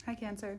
Hi, Cancer.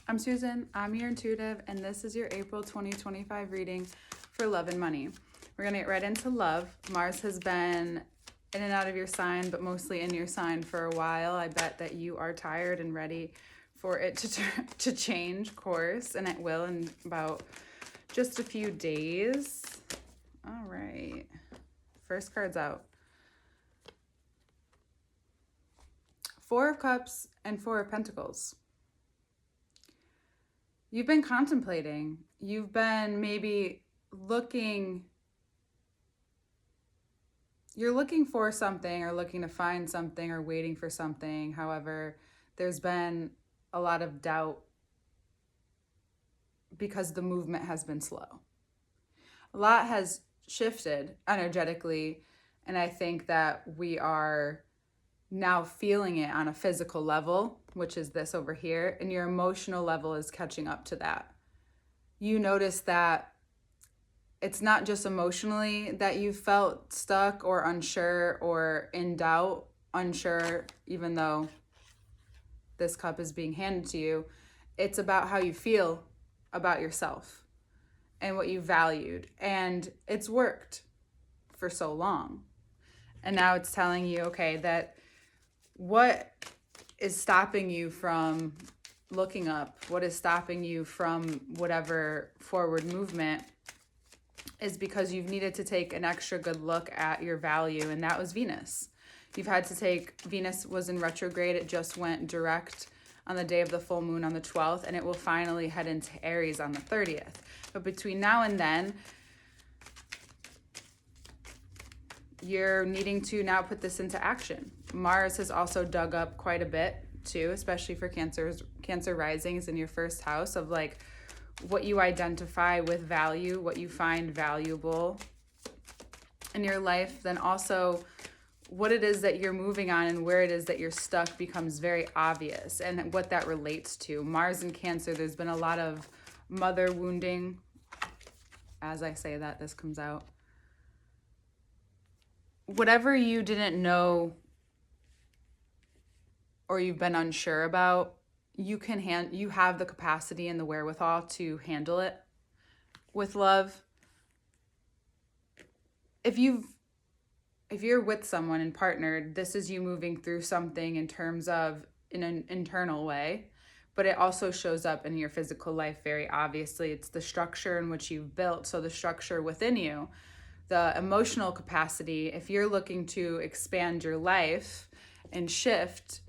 I'm Susan. I'm your intuitive, and this is your April 2025 reading for love and money. We're going to get right into love. Mars has been in and out of your sign, but mostly in your sign for a while. I bet that you are tired and ready for it to change course, and it will in about just a few days. All right. First card's out. Four of Cups and Four of Pentacles. You've been contemplating. You've been maybe you're looking for something or looking to find something or waiting for something. However, there's been a lot of doubt because the movement has been slow. A lot has shifted energetically, and I think that we are now feeling it on a physical level, which is this over here, and your emotional level is catching up to that. You notice that it's not just emotionally that you felt stuck or unsure or in doubt, unsure, even though this cup is being handed to you. It's about how you feel about yourself and what you valued. And it's worked for so long. And now it's telling you, okay, that what is stopping you from looking up, what is stopping you from whatever forward movement is because you've needed to take an extra good look at your value, and that was Venus. Venus was in retrograde. It just went direct on the day of the full moon on the 12th, and it will finally head into Aries on the 30th. But between now and then, you're needing to now put this into action. Mars has also dug up quite a bit too, especially for Cancer risings in your first house of like what you identify with value, what you find valuable in your life, then also what it is that you're moving on and where it is that you're stuck becomes very obvious, and what that relates to. Mars and Cancer, there's been a lot of mother wounding. As I say that, this comes out. Whatever you didn't know or you've been unsure about, you have the capacity and the wherewithal to handle it with love. If you're with someone and partnered, this is you moving through something in terms of in an internal way, but it also shows up in your physical life very obviously. It's the structure in which you've built. So the structure within you, the emotional capacity, if you're looking to expand your life and shift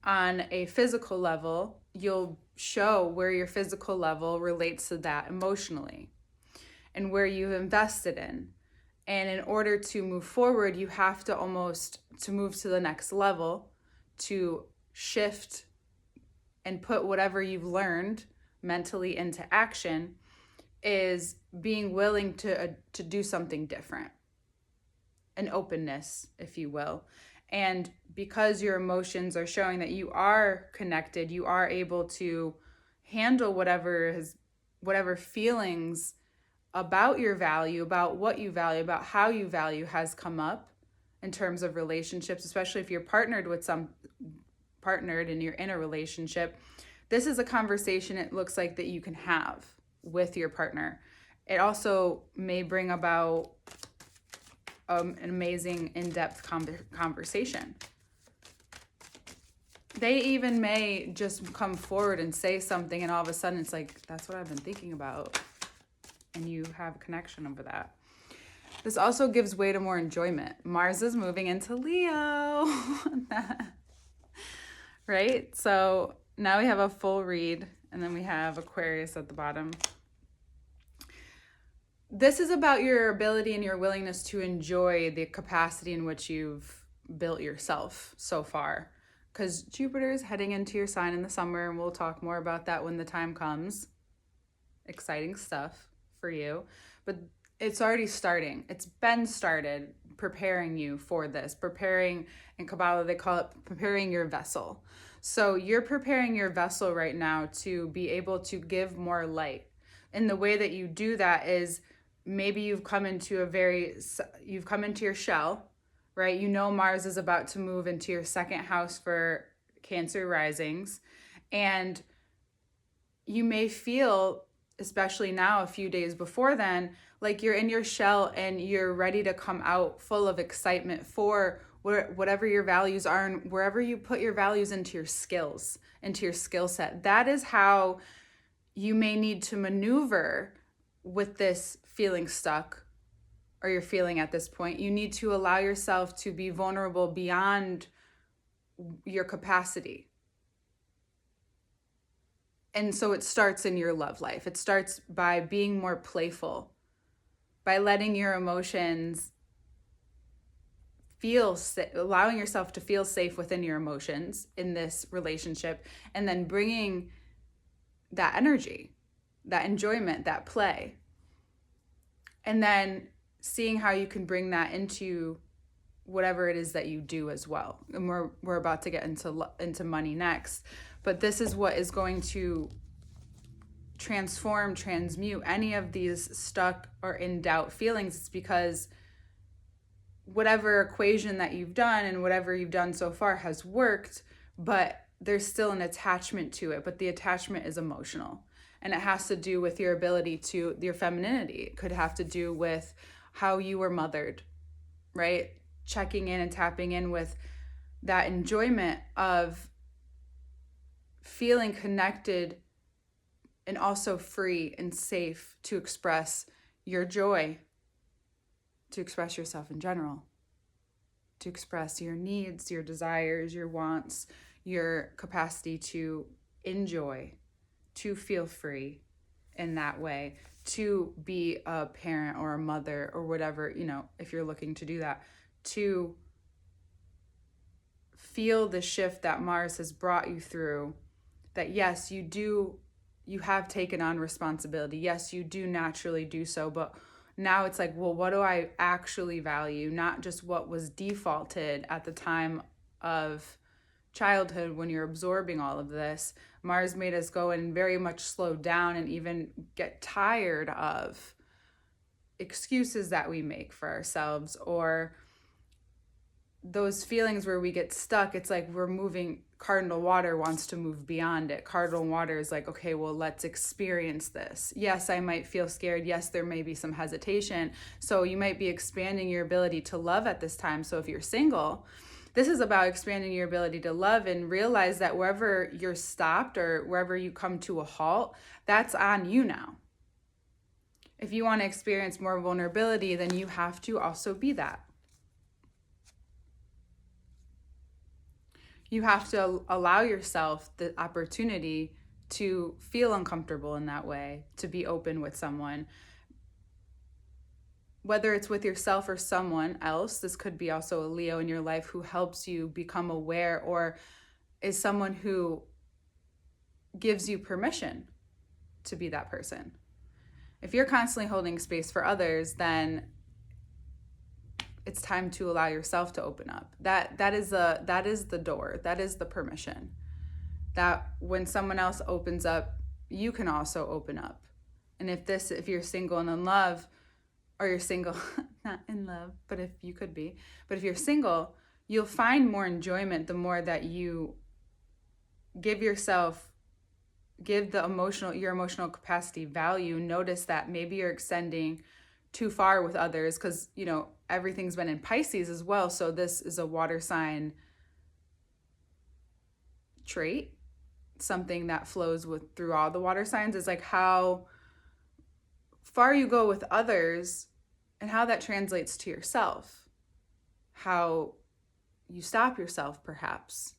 on a physical level, you'll show where your physical level relates to that emotionally and where you've invested in. And in order to move forward, you have to move to the next level, to shift and put whatever you've learned mentally into action, is being willing to do something different. An openness, if you will. And because your emotions are showing that you are connected, you are able to handle whatever feelings about your value, about what you value, about how you value has come up in terms of relationships, especially if you're partnered and you're in a relationship. This is a conversation it looks like that you can have with your partner. It also may bring about an amazing in-depth conversation. They even may just come forward and say something, and all of a sudden it's like, that's what I've been thinking about. And you have a connection over that. This also gives way to more enjoyment. Mars is moving into Leo. Right? So now we have a full read, and then we have Aquarius at the bottom. This is about your ability and your willingness to enjoy the capacity in which you've built yourself so far. Because Jupiter is heading into your sign in the summer, and we'll talk more about that when the time comes. Exciting stuff for you. But it's already starting. It's been started preparing you for this. Preparing, in Kabbalah they call it preparing your vessel. So you're preparing your vessel right now to be able to give more light. And the way that you do that is maybe you've come into your shell, right? You know Mars is about to move into your second house for Cancer risings, And you may feel, especially now, a few days before then, like you're in your shell and you're ready to come out full of excitement for whatever your values are, and wherever you put your values into your skills, into your skill set. That is how you may need to maneuver with this feeling stuck, or you're feeling at this point. You need to allow yourself to be vulnerable beyond your capacity. And so it starts in your love life. It starts by being more playful, by letting your emotions allowing yourself to feel safe within your emotions in this relationship, and then bringing that energy, that enjoyment, that play, and then seeing how you can bring that into whatever it is that you do as well. And we're about to get into money next, but this is what is going to transmute any of these stuck or in doubt feelings. It's because whatever equation that you've done and whatever you've done so far has worked, but there's still an attachment to it. But the attachment is emotional, and it has to do with your ability to your femininity. It could have to do with how you were mothered, right? Checking in and tapping in with that enjoyment of feeling connected and also free and safe to express your joy, to express yourself in general, to express your needs, your desires, your wants, your capacity to enjoy, to feel free in that way, to be a parent or a mother or whatever, if you're looking to do that, to feel the shift that Mars has brought you through, that yes, you have taken on responsibility. Yes, you do naturally do so, but now it's like, well, what do I actually value? Not just what was defaulted at the time of childhood when you're absorbing all of this. Mars made us go and very much slow down and even get tired of excuses that we make for ourselves, or those feelings where we get stuck. It's like we're moving. Cardinal water wants to move beyond it. Cardinal water is like, okay, well, let's experience this. Yes, I might feel scared. Yes, there may be some hesitation. So you might be expanding your ability to love at this time. So if you're single, this is about expanding your ability to love, and realize that wherever you're stopped or wherever you come to a halt, that's on you now. If you want to experience more vulnerability, then you have to also be that. You have to allow yourself the opportunity to feel uncomfortable in that way, to be open with someone. Whether it's with yourself or someone else, this could be also a Leo in your life who helps you become aware, or is someone who gives you permission to be that person. If you're constantly holding space for others, then it's time to allow yourself to open up. That is the door. That is the permission. That when someone else opens up, you can also open up. And if you're single and in love, or you're single, not in love, but if you could be, but if you're single, you'll find more enjoyment the more that you give your emotional capacity value. Notice that maybe you're extending too far with others, because everything's been in Pisces as well, so this is a water sign trait, something that flows through all the water signs, is like how far you go with others and how that translates to yourself, how you stop yourself perhaps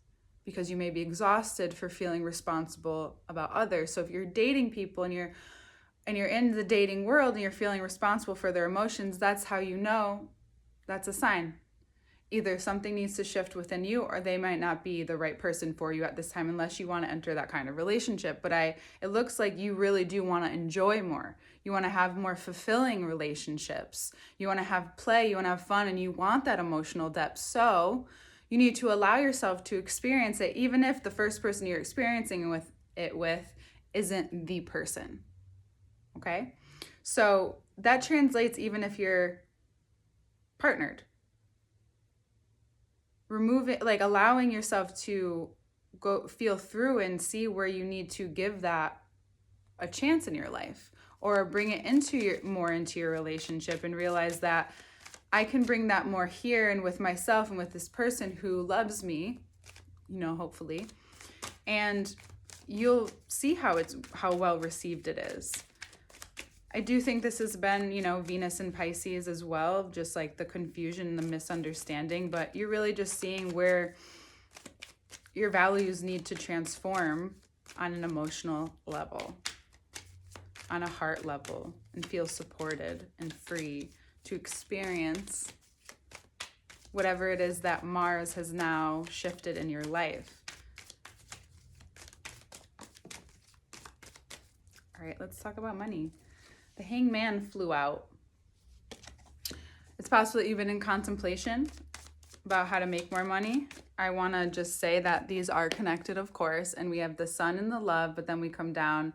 because you may be exhausted for feeling responsible about others. So if you're dating people and you're in the dating world and you're feeling responsible for their emotions, that's how you know that's a sign. Either something needs to shift within you, or they might not be the right person for you at this time, unless you want to enter that kind of relationship. But it looks like you really do want to enjoy more. You want to have more fulfilling relationships. You want to have play, you want to have fun, and you want that emotional depth. So you need to allow yourself to experience it, even if the first person you're experiencing with isn't the person. Okay? So that translates even if you're partnered. Allowing yourself to go feel through and see where you need to give that a chance in your life, or bring it more into your relationship, and realize that I can bring that more here and with myself and with this person who loves me, hopefully. And you'll see how well received it is. I do think this has been, Venus and Pisces as well, just like the confusion and the misunderstanding, but you're really just seeing where your values need to transform on an emotional level, on a heart level, and feel supported and free to experience whatever it is that Mars has now shifted in your life. All right, let's talk about money. The Hangman flew out. It's possible that you've been in contemplation about how to make more money. I want to just say that these are connected, of course, and we have the Sun and the Love, but then we come down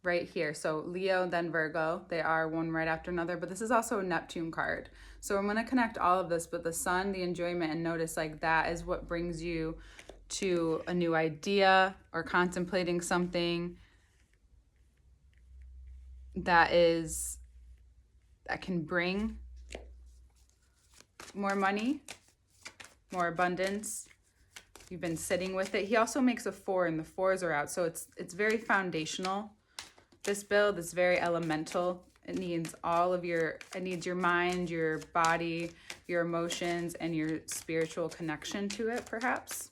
right here. So Leo, then Virgo, they are one right after another, but this is also a Neptune card. So I'm going to connect all of this, but the Sun, the enjoyment, and notice like that is what brings you to a new idea or contemplating something that can bring more money, more abundance. You've been sitting with it. He also makes a 4 and the 4s are out. So it's very foundational. This build is very elemental. It needs it needs your mind, your body, your emotions, and your spiritual connection to it, perhaps.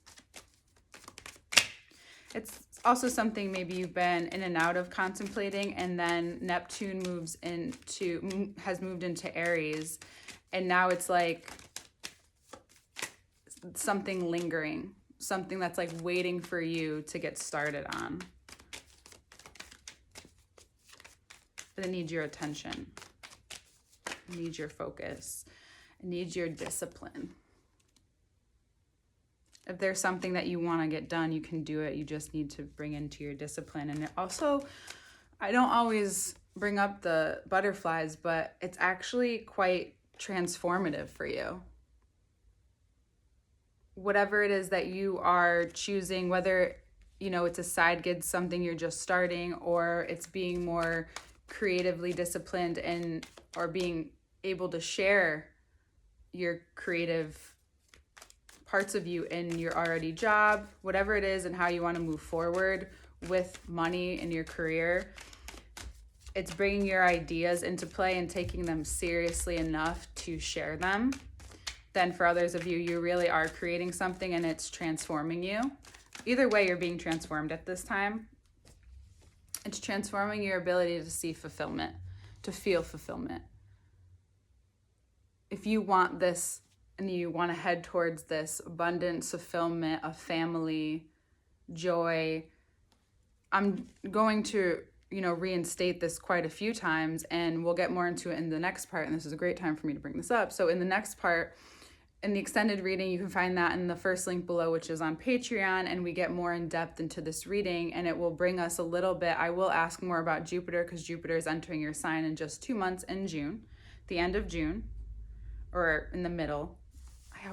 It's also something maybe you've been in and out of contemplating, and then Neptune has moved into Aries, and now it's like something lingering, something that's like waiting for you to get started on. But it needs your attention. It needs your focus. It needs your discipline. If there's something that you want to get done, you can do it. You just need to bring into your discipline. And it also, I don't always bring up the butterflies, but it's actually quite transformative for you. Whatever it is that you are choosing, whether, it's a side gig, something you're just starting, or it's being more creatively disciplined or being able to share your creative parts of you in your already job, whatever it is, and how you want to move forward with money in your career. It's bringing your ideas into play and taking them seriously enough to share them. Then for others of you, you really are creating something and it's transforming you. Either way, you're being transformed at this time. It's transforming your ability to see fulfillment, to feel fulfillment. If you want this and you want to head towards this abundance, fulfillment of family, joy, I'm going to, reinstate this quite a few times, and we'll get more into it in the next part. And this is a great time for me to bring this up. So in the next part, in the extended reading, you can find that in the first link below, which is on Patreon, and we get more in depth into this reading, and it will bring us a little bit. I will ask more about Jupiter, because Jupiter is entering your sign in just 2 months in June, the end of June, or in the middle. I'm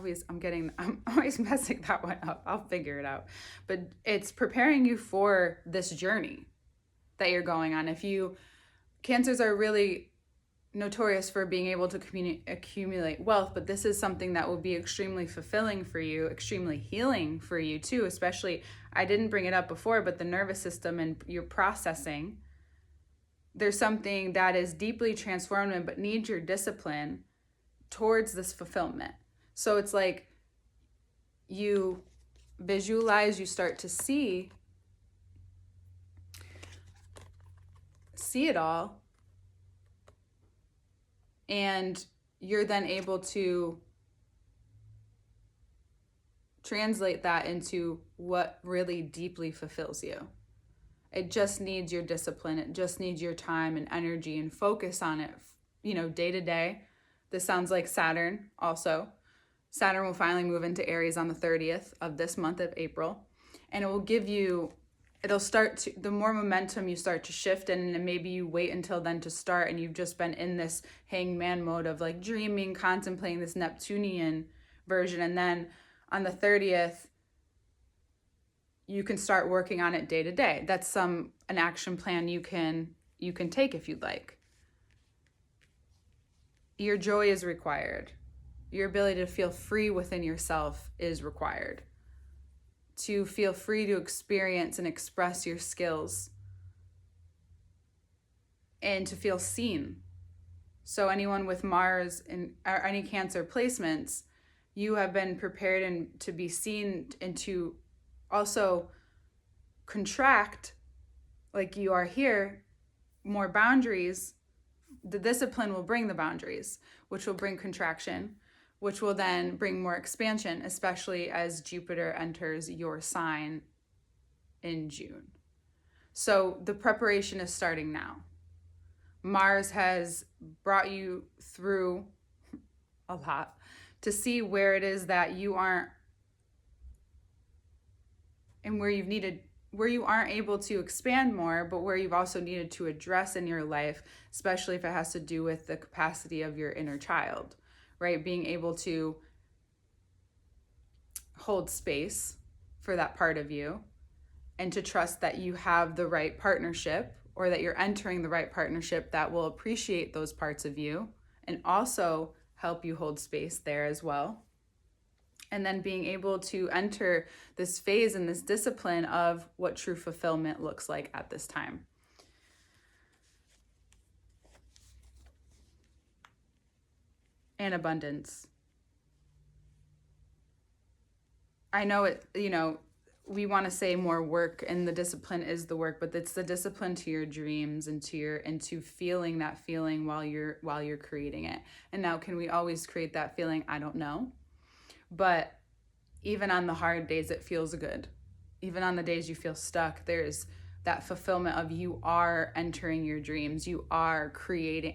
always messing that one up. I'll figure it out. But it's preparing you for this journey that you're going on. Cancers are really notorious for being able to accumulate wealth, but this is something that will be extremely fulfilling for you, extremely healing for you too, especially, I didn't bring it up before, but the nervous system and your processing, there's something that is deeply transformative but needs your discipline towards this fulfillment. So it's like you visualize, you start to see it all, and you're then able to translate that into what really deeply fulfills you. It just needs your discipline. It just needs your time and energy and focus on it, day to day. This sounds like Saturn also. Saturn will finally move into Aries on the 30th of this month of April, and it will give you, the more momentum you start to shift, and maybe you wait until then to start, and you've just been in this hangman mode of like dreaming, contemplating this Neptunian version, and then on the 30th, you can start working on it day to day. That's an action plan you can take if you'd like. Your joy is required. Your ability to feel free within yourself is required. To feel free to experience and express your skills. And to feel seen. So anyone with Mars or any Cancer placements, you have been prepared and to be seen and to also contract, like you are here, more boundaries. The discipline will bring the boundaries, which will bring contraction, which will then bring more expansion, especially as Jupiter enters your sign in June. So the preparation is starting now. Mars has brought you through a lot to see where it is that you aren't, and where you aren't able to expand more, but where you've also needed to address in your life, especially if it has to do with the capacity of your inner child, right? Being able to hold space for that part of you and to trust that you have the right partnership, or that you're entering the right partnership that will appreciate those parts of you and also help you hold space there as well. And then being able to enter this phase and this discipline of what true fulfillment looks like at this time. And abundance. I know it, we want to say more work, and the discipline is the work, but it's the discipline to your dreams and to feeling that feeling while you're creating it. And now, can we always create that feeling? I don't know. But even on the hard days, it feels good. Even on the days you feel stuck, there's that fulfillment of you are entering your dreams. You are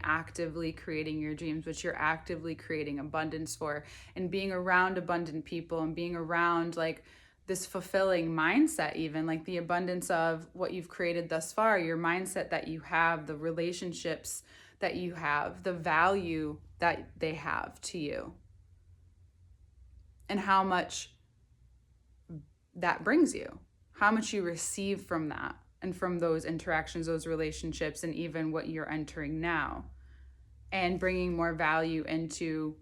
actively creating your dreams, which you're actively creating abundance for, and being around abundant people and being around like this fulfilling mindset, even like the abundance of what you've created thus far, your mindset that you have, the relationships that you have, the value that they have to you, and how much that brings you, how much you receive from that and from those interactions, those relationships, and even what you're entering now, and bringing more value into,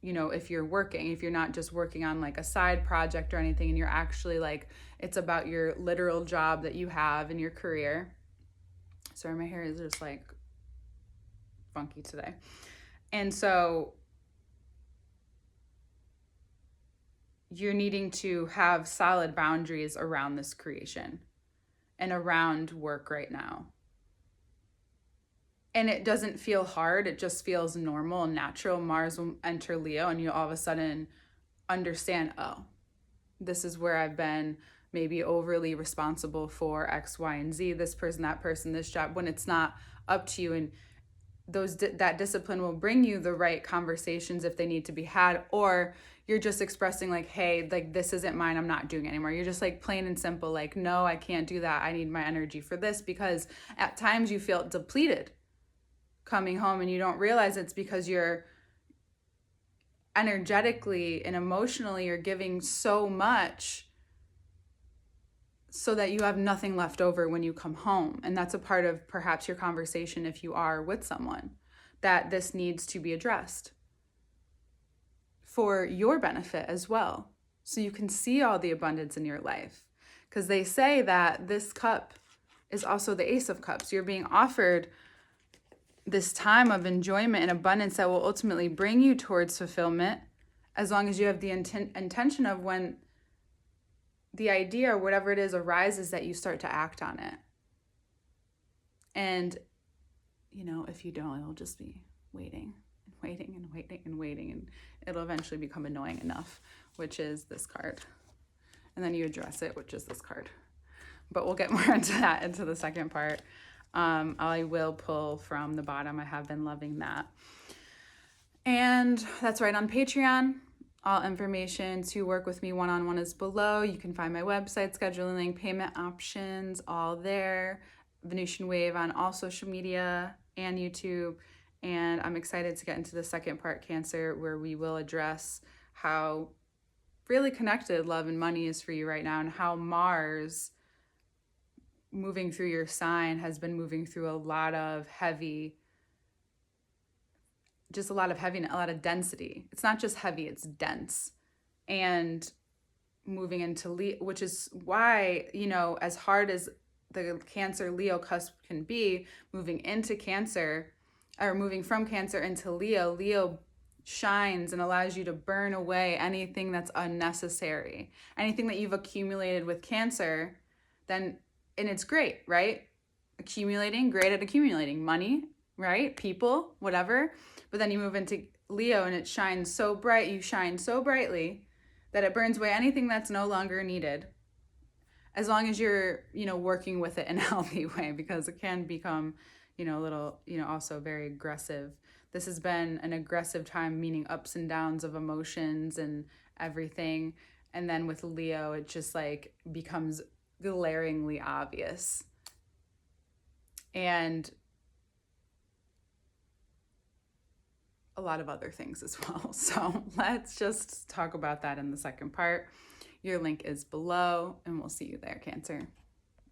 if you're not just working on like a side project or anything, and you're actually like, it's about your literal job that you have in your career. Sorry, my hair is just like funky today. And so you're needing to have solid boundaries around this creation and around work right now. And it doesn't feel hard. It just feels normal and natural. Mars will enter Leo, and you all of a sudden understand, oh, this is where I've been maybe overly responsible for X, Y, and Z, this person, that person, this job, when it's not up to you. And that discipline will bring you the right conversations if they need to be had, or you're just expressing like, hey, like this isn't mine, I'm not doing it anymore. You're just like plain and simple, like, no, I can't do that. I need my energy for this, because at times you feel depleted coming home and you don't realize it's because you're energetically and emotionally, you're giving so much so that you have nothing left over when you come home. And that's a part of perhaps your conversation, if you are with someone, that this needs to be addressed for your benefit as well, so you can see all the abundance in your life. Because they say that this cup is also the Ace of Cups. You're being offered this time of enjoyment and abundance that will ultimately bring you towards fulfillment, as long as you have the intention of, when the idea or whatever it is arises, that you start to act on it. And, if you don't, it'll just be waiting and waiting and waiting and waiting, and it'll eventually become annoying enough, which is this card. And then you address it, which is this card. But we'll get more into that into the second part. I will pull from the bottom. I have been loving that. And that's right on Patreon. All information to work with me one-on-one is below. You can find my website, scheduling link, payment options, all there. Venusian Wave on all social media and YouTube. And I'm excited to get into the second part, Cancer, where we will address how really connected love and money is for you right now, and how Mars moving through your sign has been moving through a lot of heavy, just a lot of heaviness, a lot of density. It's not just heavy, it's dense. And moving into Leo, which is why, as hard as the Cancer Leo cusp can be, moving into Cancer, or moving from Cancer into Leo, Leo shines and allows you to burn away anything that's unnecessary, anything that you've accumulated with Cancer. Then, and it's great, right? Accumulating, great at accumulating money, right? People, whatever. But then you move into Leo and it shines so bright, you shine so brightly that it burns away anything that's no longer needed, as long as you're, working with it in a healthy way, because it can become, a little, also very aggressive. This has been an aggressive time, meaning ups and downs of emotions and everything. And then with Leo, it just like becomes glaringly obvious. And a lot of other things as well. So let's just talk about that in the second part. Your link is below, and we'll see you there, Cancer.